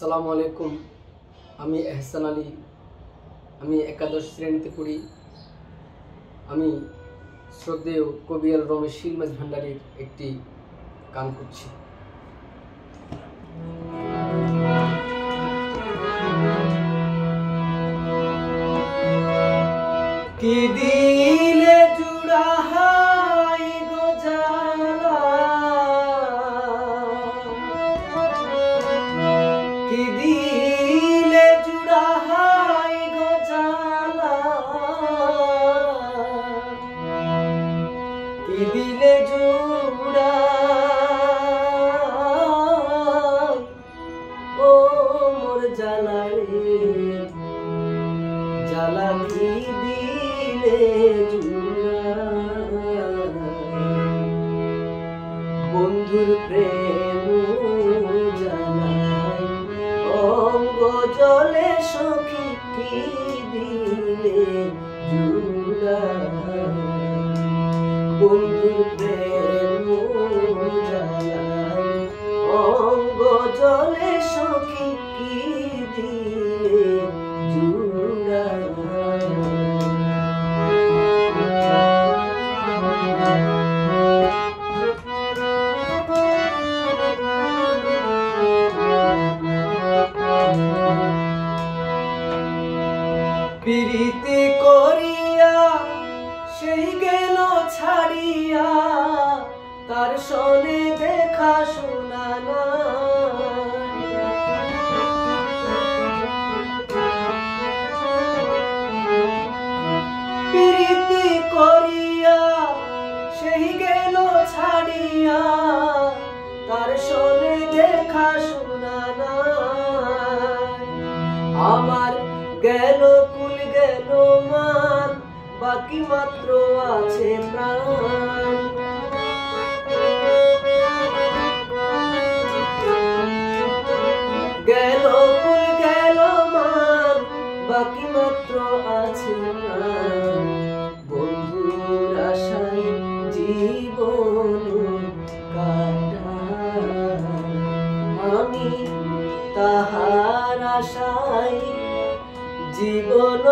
আসসালামু আলাইকুম। আমি এহসান আলী, আমি একাদশ শ্রেণীতে পড়ি। আমি শ্রদ্ধেয় কবিয়াল রমেশ শিলমাজ ভান্ডারীর একটি গান করছি। কি দিলে জুড়া হাই গো জালা, কি দিলে জুড়া হাই গো জালা, কি দিলে জুড়া ও মোর জালা রে জালা, কি দিলে জুড়া বন্ধুর প্রেম জানাই অঙ্গ জলে সখী, কি দিলে জুড়া বন্ধুর প্রেম জানাই অঙ্গ জলে সখী, কি দিলে জুড়া। প্রীতি করিয়া সেই গেল ছাড়িয়া, তার সনে দেখা শোনা না। প্রীতি করিয়া সেই গেল ছাড়িয়া, তার সনে দেখা শোনা না। আমার গেল কুল গেল মান, বাকি মাত্র আছে প্রাণ। গেল কুল গেল মান, বাকি মাত্র আছে প্রাণ। বন্ধুর আশায় জীবন কাটাই, আমি তাহার আশায় জীবন